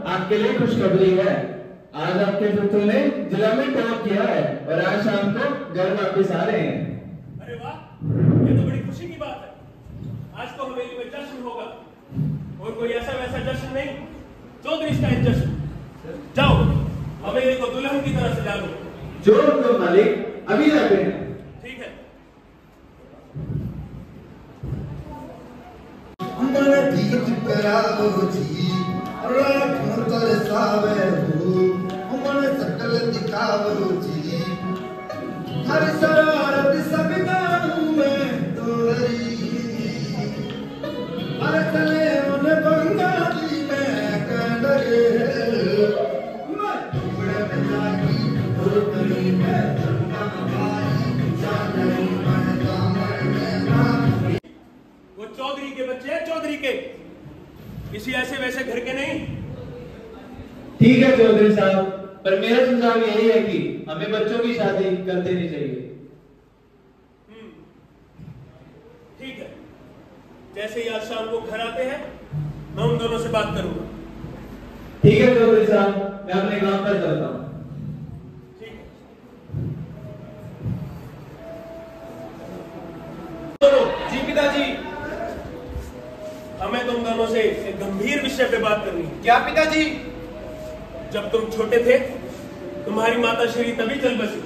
आपके लिए खुशखबरी है। आज आपके पुत्र ने जिला में टॉप किया है और आज शाम को घर वापस आ रहे हैं। अरे वाह, ये तो बड़ी खुशी की बात है। आज तो हवेली में जश्न होगा और कोई ऐसा वैसा जश्न नहीं, चौधरी स्टाइल जश्न। जाओ हवेली को दुल्हन की तरह सजा लो। जो तो मालिक अभी जाते हैं। ठीक है। गीत करावो जी राखो तरसावे हो हमन सकल दिखावो जी हर शरारत सब गाऊं में तोरी हर तले उन बंगाली में कंडरे मैं टुकड़े में जागी टोकरी में संगम भाई जाने मन दामन में वो चौधरी के बच्चे हैं, चौधरी के, किसी ऐसे वैसे घर के नहीं। ठीक है चौधरी साहब, पर मेरा सुझाव यही है कि हमें बच्चों की शादी कर देनी चाहिए। ठीक है, जैसे ही आज शाम को घर आते हैं मैं उन दोनों से बात करूंगा। ठीक है चौधरी साहब, मैं अपने काम पर चलता हूँ। ठीक है। जी पिताजी, हमें तुम दोनों से एक गंभीर विषय पे बात करनी है। क्या पिताजी? जब तुम छोटे थे तुम्हारी माता श्री तभी चल बसी।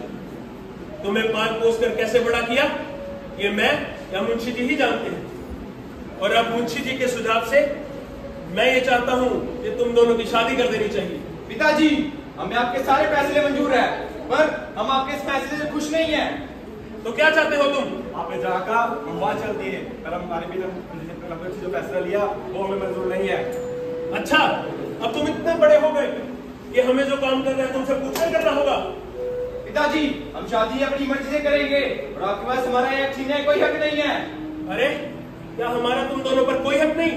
तुम्हें पाल पोस कर कैसे बड़ा किया ये मैं या मुंशी जी ही जानते हैं। और अब मुंशी जी के सुझाव से मैं ये चाहता हूँ कि तुम दोनों की शादी कर देनी चाहिए। पिताजी, हमें आपके सारे फैसले मंजूर है, पर हम आपके इस फैसले से खुश नहीं हैं। तो क्या चाहते हो तुम? आपने जहाँ कहा हम वहाँ चलती है, पर हमारे भी जो फैसला लिया वो हमें मंजूर नहीं है। अच्छा, अब तुम इतने बड़े हो गए कि हमें जो काम करना है तुमसे पूछकर करना होगा। पिताजी, हम शादी अपनी मर्जी से करेंगे और आपके पास हमारा एक छीनने का कोई हक नहीं है। अरे क्या हमारा तुम दोनों पर कोई हक नहीं?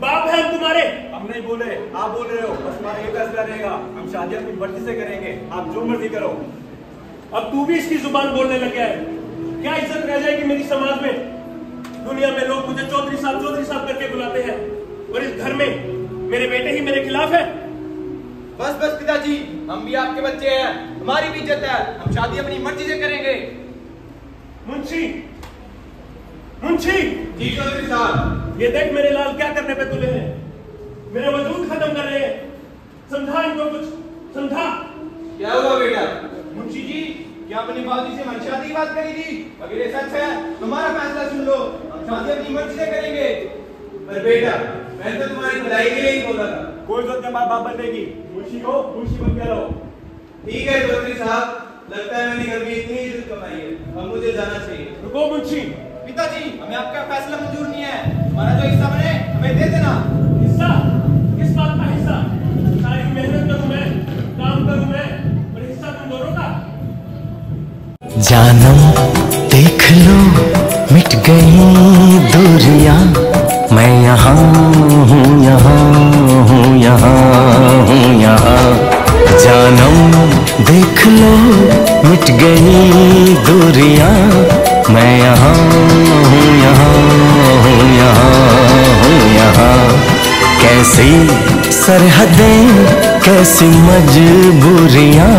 बाप है हम तुम्हारे। हम नहीं बोले, आप बोल रहे हो। बस हमारा ये फैसला रहेगा, हम शादी अपनी मर्जी से करेंगे, आप जो मर्जी करो। अब तू भी इसकी जुबान बोलने लग गया है। क्या इज्जत रह जाएगी मेरी समाज में? दुनिया में लोग मुझे चौधरी साहब करके बुलाते हैं और इस घर में मेरे बेटे ही मेरे खिलाफ है। बस बस पिताजी, हम भी आपके बच्चे हैं, हमारी भी इज्जत है, हम शादी अपनी मर्जी से करेंगे। मुंशी, मुंशी जी चौधरी साहब। ये देख मेरे लाल क्या करने पे तुले हैं, मेरा वजूद खत्म कर रहे हैं। समझा इनको कुछ, समझा? क्या हुआ बेटा? मुंशी जी, क्या अपनी बाजी से मन शादी की बात करी थी? अगर ये सच है तुम्हारा फैसला सुन लो, हम शादी अपनी मर्जी से करेंगे। पर बेटा, मैं तो तुम्हारी भलाई के लिए ही बोला था। कोई जरूरत नहीं हमारे बाप बनने की, मुंशी को मुंशी बन के रहो। ठीक है चौधरी साहब, लगता है मैंने घर में इतनी इज्जत कमाई है, अब मुझे जाना चाहिए। रुको मुंशी। पिताजी, हमें आपका फैसला मंजूर नहीं है, हमारा जो हिस्सा बने हमें दे देना। हिस्सा? किस बात का हिस्सा? सारी मेहनत करूं मैं, काम करूं मैं, और हिस्सा तुम दोनों का? जानम देख लो मिट गई दूरियां, मैं यहाँ हूँ, यहाँ हूँ, यहाँ हूँ, यहाँ। जानम देख लो मिट गई दूरियां, मैं यहाँ हूँ, यहाँ हूँ, यहाँ हूँ, यहाँ। कैसी सरहदें, कैसी मजबूरियां,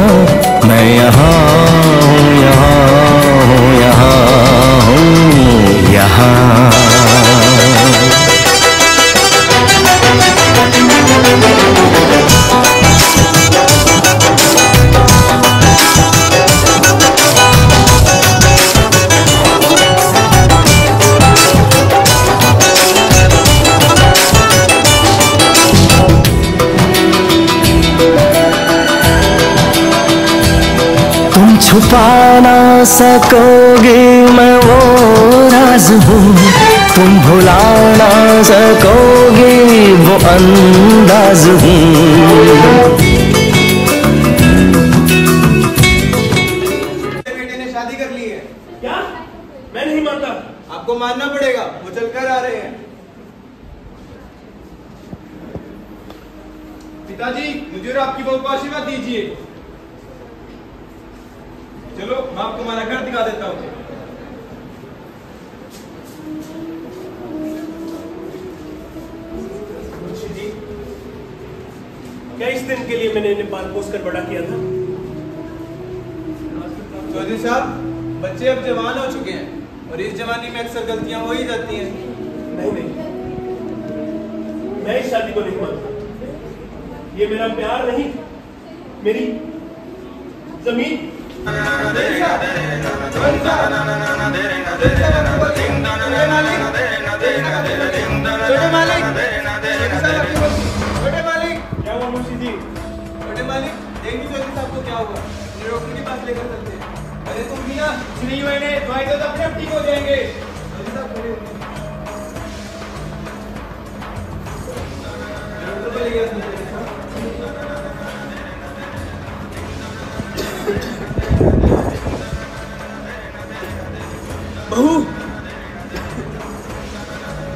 मैं यहाँ हूँ, यहाँ हूँ, यहाँ हूँ, यहाँ। छुपा ना सकोगे मैं वो राज हूँ, तुम भुला ना सकोगे वो अंदाज हूँ। बेटे ने शादी कर ली है। क्या? मैं नहीं मानता। आपको मानना पड़ेगा, वो चलकर आ रहे हैं। पिताजी, मुझे और आपकी बहू को आशीर्वाद दीजिए। चलो मैं आपको हमारा घर दिखा देता हूँ। क्या इस दिन के लिए मैंने इन्हें पाल पोस कर बड़ा किया था? चौधरी साहब, बच्चे अब जवान हो चुके हैं और इस जवानी में अक्सर गलतियां हो ही जाती हैं। नहीं नहीं, मैं इस शादी को नहीं मानता। ये मेरा प्यार नहीं, मेरी जमीन। छोटे मालिक, क्या हुआ मुंशी जी? छोटे मालिक, देखिए चौधरी साहब को क्या हुआ। उन्हें डॉक्टर के पास लेकर चलते हैं। अरे तुम भी ना नहीं हुए ने, दवाई तो अपने आप ठीक हो जाएंगे। चौधरी साहब खड़े होइए। डॉक्टर को ले गया चौधरी साहब। बहू,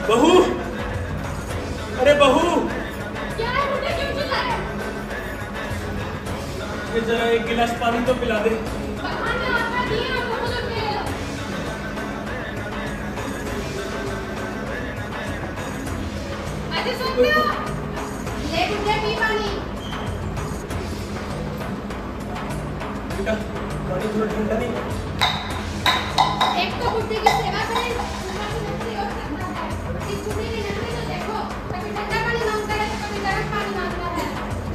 बहू, अरे बहू, क्या है? मुझे क्यों चिल्ला रहे? मुझे जरा एक गिलास पानी तो पिला दे। भगवान ने आत्मा दी है, हमको बुजुर्ग के लिए। अरे सुनते हो? ले बुढ़े पी पानी। बेटा, पानी थोड़ा ठंडा नहीं? एक तो बुढ़े की सेवा करें, दूसरा की नौकरी और करना है। इस बुढ़े की नौकरी तो देखो, कभी ठंडा पानी मांगता है तो कभी गर्म पानी मांगता है।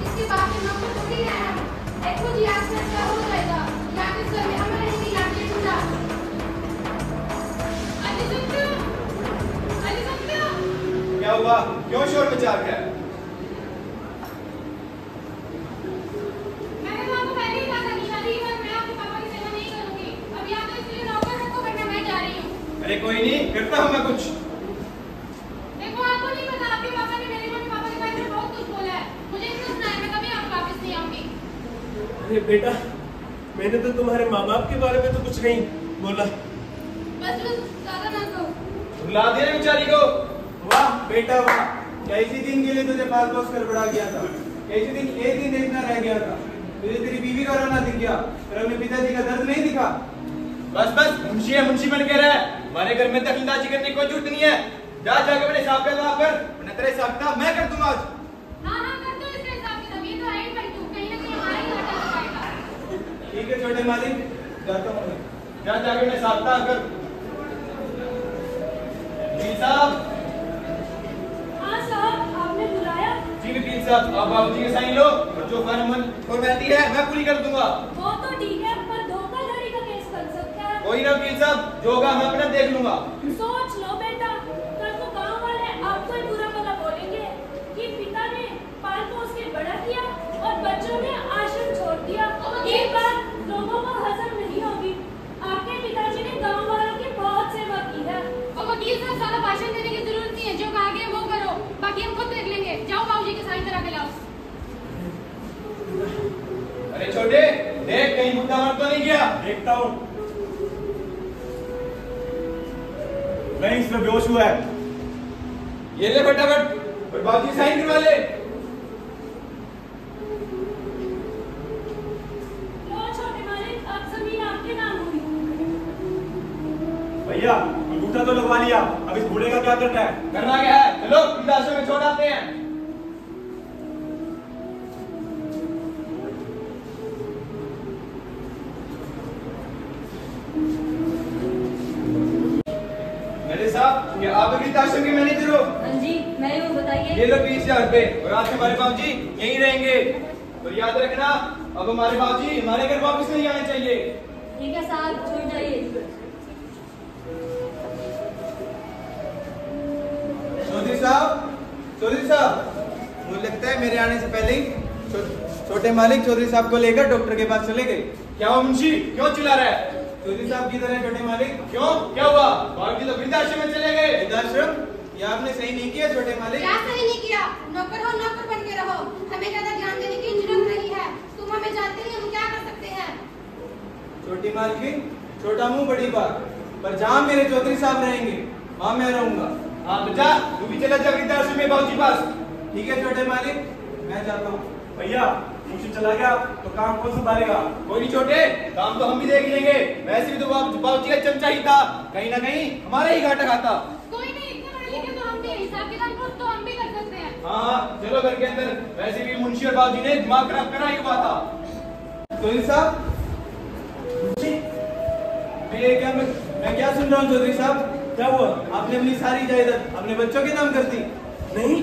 इसकी बात में नौकर थोड़ी है हम। देखो जी, आज से क्या हो जाएगा? या किस घर में हम रहेंगे या फिर ठंडा? अरे सुनते हो? अरे सुनते हो? क्या हुआ? क्यों शोर मचा रखा है? मैंने तो आपको पहले ही कहा था कि शादी के बाद मैं आपके पापा की सेवा नहीं करूंगी। अब या तो इसलिए नौकर रखो वरना मैं जा रही हूँ। अरे कोई नहीं, करता हूँ मैं कुछ। देखो, आपको नहीं पता, आपके पापा ने मेरे मम्मी पापा के बारे में बहुत कुछ बोला है। मुझे इतना सुना है, मैं कभी आपको वापस नहीं आऊंगी। अरे बेटा, मैंने तो तुम्हारे माँ बाप के बारे में तो कुछ नहीं बोला। बस ज्यादा ना कहो। रुला दिया बेचारी को। वाह बेटा वाह, कैसी दिन के लिए तुझे पाल पोस कर बड़ा किया था। कैसी दिन एक दिन देखना रह गया था। तुझे तेरी बीवी का रोना दिख गया, पर अपने पिताजी का दर्द नहीं दिखा। बस बस, मुंशी है, मुंशी बन के रह। हमारे घर में दखलंदाजी करने की कोई जरूरत नहीं है। जा जाके अपने हिसाब का जवाब कर, वरना तेरे हिसाब का मैं कर दूंगा आज। हाँ हाँ, कर दो इसके हिसाब किताब। ये तो है ही पलटू, कहीं ना कहीं हमारा ही घाटा लगाएगा। ठीक है छोटे मालिक, जाता हूँ मैं। जा जाके अपने हिसाब का कर। जी साहब। हाँ साहब, आपने बुलाया? जी वकील साहब, आप बाबूजी के साइन लो और जो फॉर्मेलिटी है मैं पूरी कर दूंगा। वो तो ठीक है, पर धोखाधड़ी का केस बन सकता है। कोई ना वकील साहब, जो होगा मैं अपना देख लूंगा। सोच लो बेटा, कल को गांव वाले आपको ही बुरा भला बोलेंगे कि पिता ने पाल पोस के बड़ा किया और बच्चों ने आश्रम छोड़ दिया। ये बात लोगों को हजम नहीं होगी। आपके पिताजी ने गांव वालों की बहुत सेवा की है। और वकील साहब, ज्यादा भाषण देने की जरूरत नहीं है। जो कहा गया वो करो, बाकी हम खुद देख लेंगे। जाओ बाबूजी के साइन करा के लाओ। अरे छोटे, देख कहीं बुढ़ा मर तो नहीं गया। देखता हूँ, नहीं इसमें बेहोश हुआ है। ये ले फटाफट और बाबूजी साइन करवा ले। लो छोटे मालिक, अब जमीन आपके नाम हुई। भैया, अंगूठा तो लगवा लिया, अब इस बूढ़े का क्या करना है? करना क्या है? चलो वृद्धाश्रम में छोड़ आते हैं। मेरे साहब, क्या आप वृद्धाश्रम के मैनेजर हो? हाँ जी, मैं हूँ, बताइए। ये लो 20,000 रुपए और आज हमारे बाबूजी यहीं रहेंगे। और याद रखना, अब हमारे बाबूजी हमारे घर वापस नहीं आने चाहिए। ठीक है साहब, छोड़ जाइए। चौधरी साहब, चौधरी साहब, मुझे लगता है मेरे आने से पहले ही छोटे मालिक चौधरी साहब को लेकर डॉक्टर के पास चले गए। क्या हुआ मुंशी, क्यों चिल्ला रहा है? चौधरी साहब किधर है छोटे मालिक? क्यों, क्या हुआ? बाबूजी तो वृद्धाश्रम में चले गए। वृद्धाश्रम? ये आपने सही नहीं किया छोटे मालिक। क्या सही नहीं किया? नौकर हो, नौकर बन के रहो। हमें ज्यादा ध्यान देने की जरूरत नहीं है। तुम हमें जानते नहीं, हम क्या कर सकते हैं। छोटी मालकिन, छोटा मुंह बड़ी बात। पर जहाँ मेरे चौधरी साहब रहेंगे वहाँ मैं रहूंगा। हाँ तो जा, तू भी चला जा वृद्धाश्रम में बाबूजी पास। ठीक है छोटे मालिक, मैं जाता हूँ। भैया, मुंशी चला गया तो काम कौन संभालेगा? कोई नहीं छोटे, काम तो हम भी देख लेंगे। वैसे भी तो बाबूजी का चमचा ही था, कहीं ना कहीं हमारा ही घाटा खाता। कोई नहीं, इतने बड़े लिखे तो हम भी, हिसाब किताब खुद तो हम भी कर सकते हैं। हाँ हाँ चलो घर के अंदर। वैसे भी मुंशी और बाबूजी ने दिमाग खराब करा ही हुआ था। चौधरी साहब ये क्या मैं क्या सुन रहा हूँ चौधरी साहब? क्या हुआ? आपने अपनी सारी जायदाद अपने बच्चों के नाम कर दी। नहीं,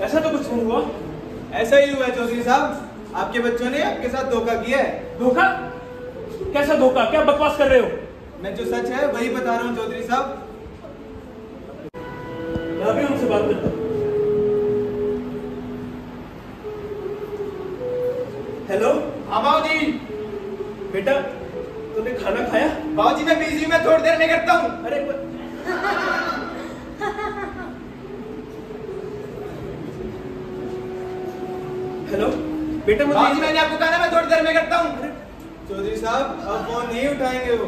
ऐसा तो कुछ नहीं हुआ। ऐसा ही हुआ है चौधरी साहब। आपके बच्चों ने आपके साथ धोखा किया है। धोखा? कैसा धोखा? क्या बकवास कर रहे हो? मैं जो सच है वही बता रहा हूँ चौधरी साहब। मैं अभी उनसे बात करता हूँ। हेलो। हाँ बाबूजी। बेटा तूने खाना खाया? बाबूजी मैं बिजी हूँ, मैं थोड़ी देर में करता हूँ। अरे हेलो बेटा मुझे बाबूजी मैंने आपको कहा ना मैं थोड़ी देर में करता हूँ। चौधरी साहब अब फोन नहीं उठाएंगे वो।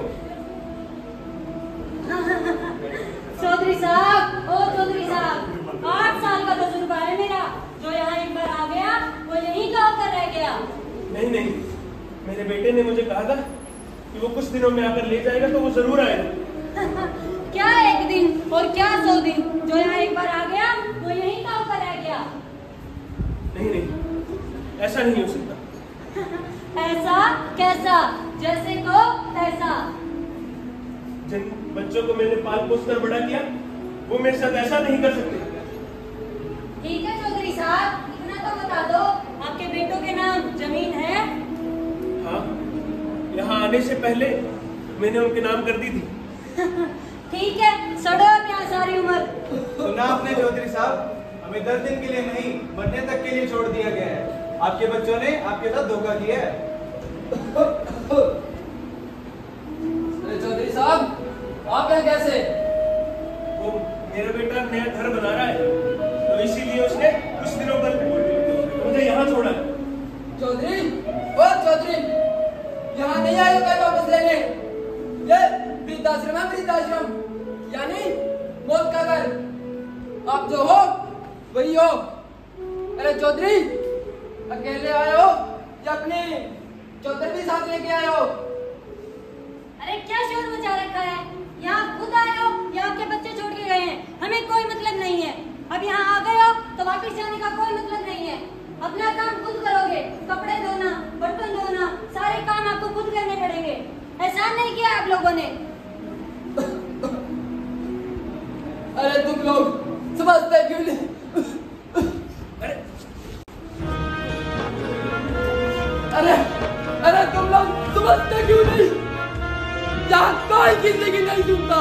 चौधरी साहब, ओ चौधरी साहब, 8 साल का तजुर्बा है मेरा। जो यहाँ एक बार आ गया वो यहीं का होकर रह गया। नहीं नहीं, मेरे बेटे ने मुझे कहा था कि वो कुछ दिनों में आकर ले जाएगा, तो वो जरूर आएगा। क्या 1 दिन और क्या 100 दिन, जो यहाँ एक बार आ गया वो यहीं का होकर रह गया। नहीं नहीं, ऐसा नहीं हो सकता। ऐसा कैसा? जैसे को ऐसा। जिन बच्चों को मैंने पाल पोस कर बड़ा किया वो मेरे साथ ऐसा नहीं कर सकते। ठीक है चौधरी साहब, इतना तो बता दो, आपके बेटों के नाम जमीन है? हाँ, यहाँ आने से पहले मैंने उनके नाम कर दी थी। ठीक है, सड़ो क्या सारी उम्र। सुना आपने चौधरी साहब, हमें 10 दिन के लिए नहीं मरने तक के लिए छोड़ दिया गया है। आपके बच्चों ने आपके साथ धोखा किया है। अरे चौधरी साहब आप यहाँ कैसे? वो मेरा बेटा नया घर बना रहा है, तो इसीलिए उसने कुछ दिनों पहले मुझे यहाँ छोड़ा है। चौधरी, ओ चौधरी, यहाँ नहीं आए हो कल वापस लेने? ये वृद्धाश्रम है, वृद्धाश्रम यानी मौत का घर। आप जो हो वही हो। अरे चौधरी, अकेले आए हो या अपने चौधरी भी साथ लेके आए हो? अरे क्या शोर मचा रखा है? यहाँ खुद आए हो या आपके बच्चे छोड़ के गए हैं? हमें कोई मतलब नहीं है। अब यहाँ आ गए हो तो वापस जाने का कोई मतलब नहीं है। अपना काम खुद करोगे, कपड़े धोना, बर्तन धोना, सारे काम आपको खुद करने पड़ेंगे। एहसान नहीं किया आप लोगों ने। अरे तुम लोग समझते क्यों नहीं? अरे अरे तुम लोग समझते क्यों नहीं? यहाँ कोई किसी की नहीं सुनता।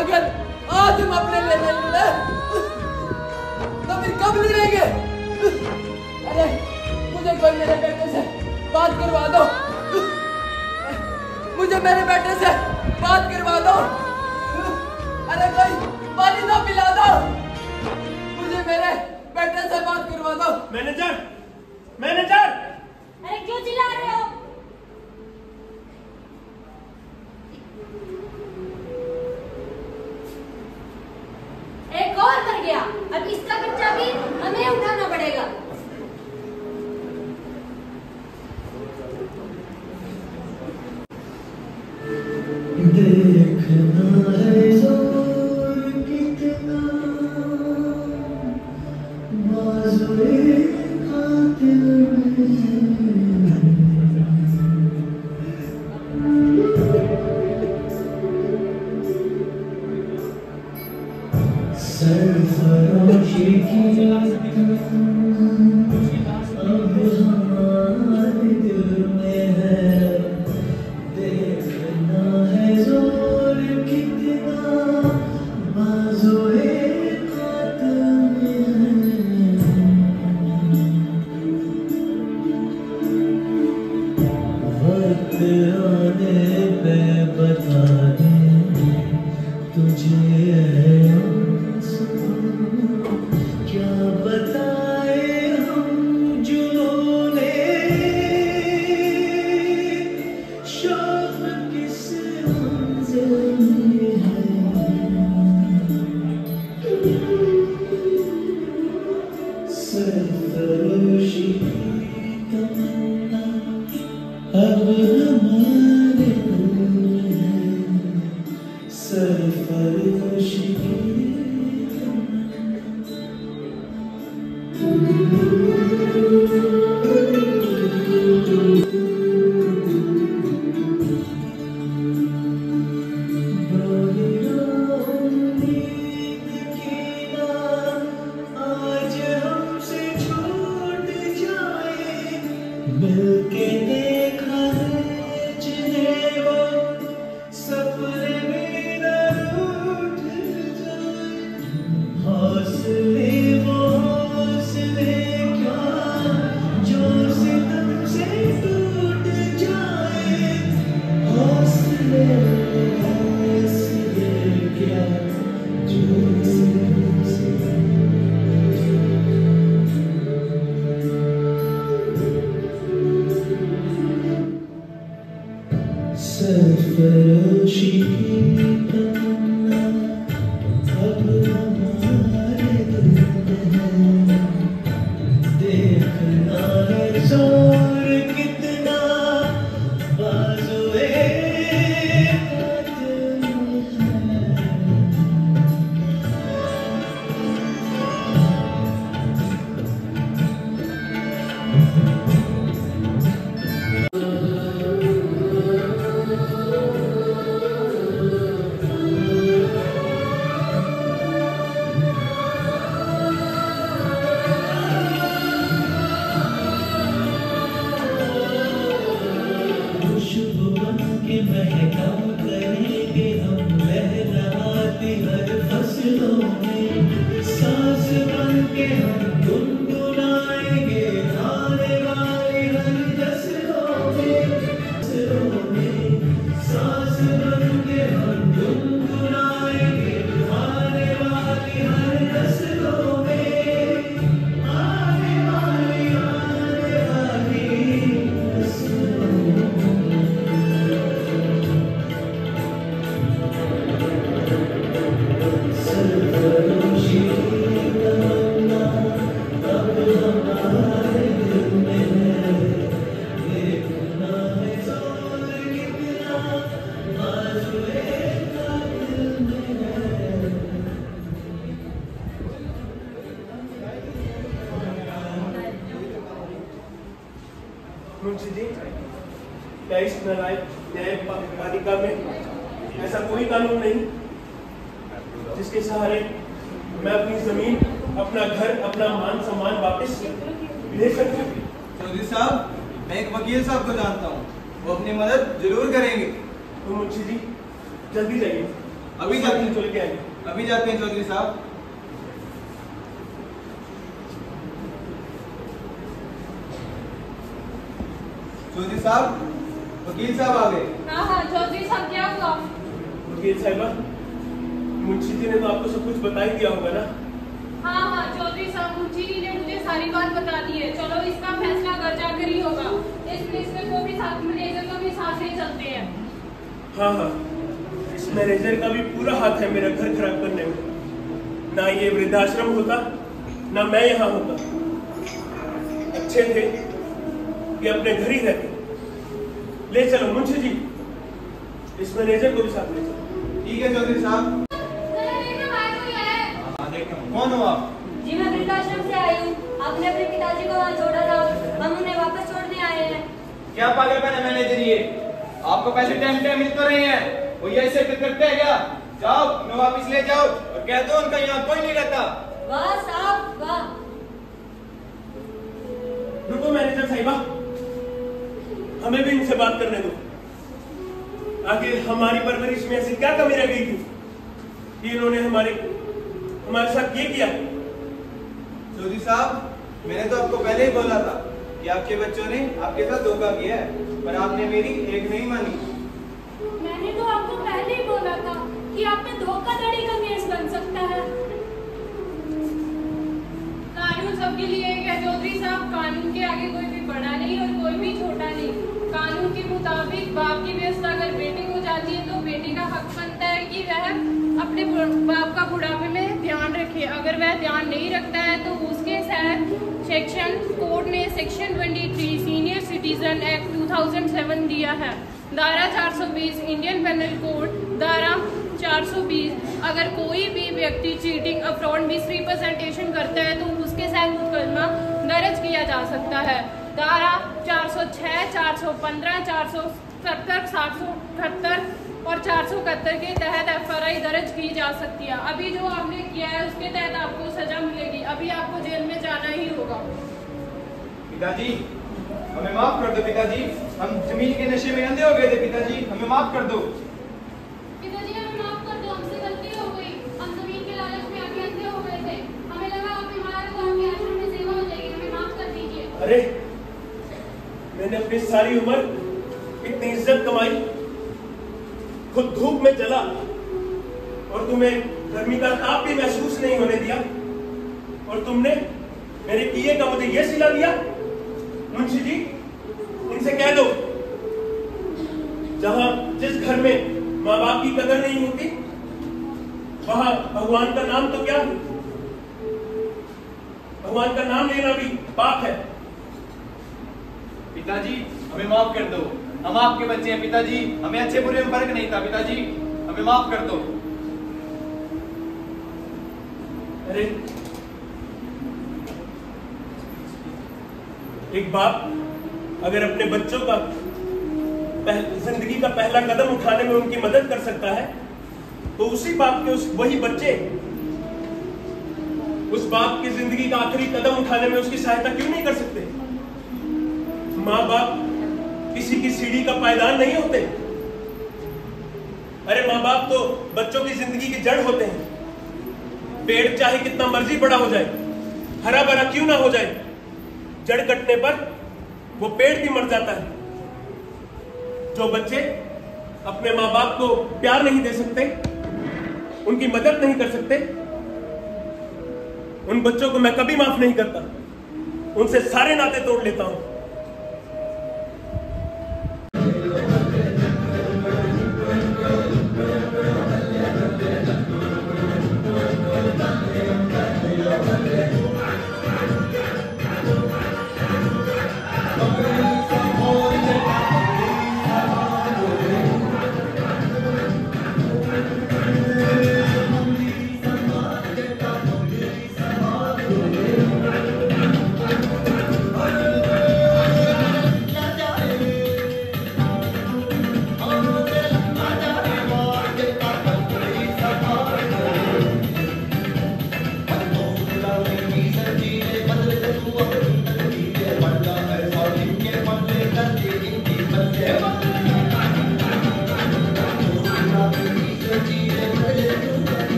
अगर आज हम अपने लिए नहीं लड़े तो फिर कब लड़ेंगे? अरे मुझे कोई मेरे बेटे से बात करवा दो। मुझे मेरे बेटे से बात करवा दो। अरे कोई पानी तो पिला दो। मुझे मेरे बेटे से बात करवा दो। Manager, manager! अरे क्यों चिल्ला रहे हो? एक और मर गया, अब इसका बच्चा भी हमें उठाना पड़ेगा। देखना है जोर कितना बाज़ुए कातिल सरफरोशी की अब हमारे दिल में है। देखना है जोर कितना बाज़ुए कातिल में है। वक्त आने पे बता देंगे तुझे क्या बताए हम जिन्होंने शौक किस मंजिल में है। सरफरोशी की तमन्ना अब हमारे दिल में है। सरफरोशी की मिलके देखा है जिन्हें वो सपने में न रूठ जाए, हौसले वो हौसले क्या जो सितम से टूट जाए, हौसले हौसले क्या जो सितम से सरफरोशी की तमन्ना अब हमारे दिल में है, देखना है जोर कितना बाजुए कातिल है। खुशबू बनके महका करेंगे हम लहराती हर फसलों में, सांस बनके हम गुनगुनाएंगे आने वाली हर नस्लों में, सांस बनके हम गुनगुनाएंगे आने वाली हर नस्लों में, आने वाली नस्लों में। सरफरोशी की तमन्ना अब हमारे दिल में है, देखना है जोर कितना बाजुए कातिल में है। मुंशी जी, क्या इस न्यायपालिका में ऐसा कोई कानून नहीं जिसके सहारे मैं अपनी जमीन, अपना घर, अपना मान सम्मान वापस ले सकूं? चौधरी साहब, मैं एक वकील साहब को जानता हूँ, वो अपनी मदद जरूर करेंगे। तो मुंशी जी जल्दी जाइए, अभी जाते हैं, चल के आइए। अभी जाते हैं चौधरी साहब। चौधरी साहब, वकील साहब आ गए। हाँ चौधरी साहब, क्या हुआ? वकील साहिबा, मुंशी जी ने तो आपको सब कुछ बता ही दिया होगा ना? हाँ चौधरी साहब, मुंशी जी ने मुझे सारी बात बता दी है। चलो, इसका फैसला घर जाकर ही होगा। इस मैनेजर को भी साथ नहीं चलते हैं। हाँ, इस मैनेजर का भी पूरा हाथ है मेरा घर खराब करने में। ना ये वृद्धाश्रम होता, ना मैं यहाँ होता। अच्छे थे कि अपने घर ही रहते। ले चलो मुंशी जी, इस मैनेजर को भी साथ ले चलो। ठीक है चौधरी साहब। कौन हो आप? जी, मैं वृद्धाश्रम से आई हूँ। आपने अपने पिताजी को वहाँ छोड़ा था, हम उन्हें वापस छोड़ने आए हैं। क्या पागलपन है मैनेजर ये? आपको पैसे टाइम टाइम मिल तो रहे हैं, वो ये ऐसे करते हैं क्या? जाओ, मैं वापस ले जाओ और कह दो उनका यहाँ कोई नहीं रहता। वाह साहब वाह। रुको मैनेजर साहिबा, हमें भी इनसे बात करने दो। आखिर हमारी परवरिश में ऐसी क्या कमी रह गई थी कि इन्होंने हमारे साथ ये किया? चौधरी साहब, मैंने तो आपको पहले ही बोला था कि आपके बच्चों ने आपके साथ धोखा किया है, पर आपने मेरी एक नहीं मानी। मैंने तो आपको पहले ही बोला था कि आप पे धोखाधड़ी का केस बन सकता है। कानून सबके लिए एक है चौधरी साहब। कानून के आगे कोई भी बड़ा नहीं और कोई भी छोटा नहीं। कानून के मुताबिक बाप की व्यवस्था अगर बेटे को जाती है तो बेटे का हक बनता है कि वह अपने बाप का बुढ़ापे में ध्यान रखे। अगर वह ध्यान नहीं रखता है तो उसके साथ कोर्ट ने सेक्शन 23 सीनियर सिटीजन एक्ट 2007 दिया है। धारा 420 इंडियन पेनल कोड धारा 420, अगर कोई भी व्यक्ति चीटिंग, अफ्रॉड, मिसरिप्रेजेंटेशन करता है तो उसके साथ मुकदमा किया जा सकता है। धारा 406, 415, 470, 778 और 471 के तहत FRI दर्ज की जा सकती है। अभी जो आपने किया है उसके तहत आपको सजा मिलेगी। अभी आपको जेल में जाना ही होगा। पिताजी हमें माफ कर दो पिताजी, हम जमीन के नशे में अंधे हो गए थे पिताजी, हमें माफ कर दो। पिताजी हमें माफ कर दो, हमसे गलती हो गई। हम जमीन के लालच में आगे अंधे हो गए थे। हमें लगा आप बीमार हो तो आपके आश्रम में सेवा हो जाएगी। हमें माफ कर दीजिए। अरे मैंने अपनी सारी उम्र इतनी इज्जत कमाई, खुद धूप में जला और तुम्हें गर्मी का ताप भी महसूस नहीं होने दिया, और तुमने मेरे किए का मुझे यह सिला दिया। मुंशी जी इनसे कह दो, जहां जिस घर में माँ बाप की कदर नहीं होती वहां भगवान का नाम तो क्या, भगवान का नाम लेना भी पाप है। पिताजी हमें माफ कर दो, हम आपके बच्चे हैं पिताजी, हमें अच्छे बुरे में फर्क नहीं था पिताजी, हमें माफ कर दो। अरे एक बाप अगर अपने बच्चों का जिंदगी का पहला कदम उठाने में उनकी मदद कर सकता है, तो उसी बाप के वही बच्चे उस बाप की जिंदगी का आखिरी कदम उठाने में उसकी सहायता क्यों नहीं कर सकते? माँ बाप किसी की सीढ़ी का पायदान नहीं होते। अरे माँ बाप तो बच्चों की जिंदगी की जड़ होते हैं। पेड़ चाहे कितना मर्जी बड़ा हो जाए, हरा भरा क्यों ना हो जाए, जड़ कटने पर वो पेड़ भी मर जाता है। जो बच्चे अपने माँ बाप को प्यार नहीं दे सकते, उनकी मदद नहीं कर सकते, उन बच्चों को मैं कभी माफ नहीं करता, उनसे सारे नाते तोड़ लेता हूं।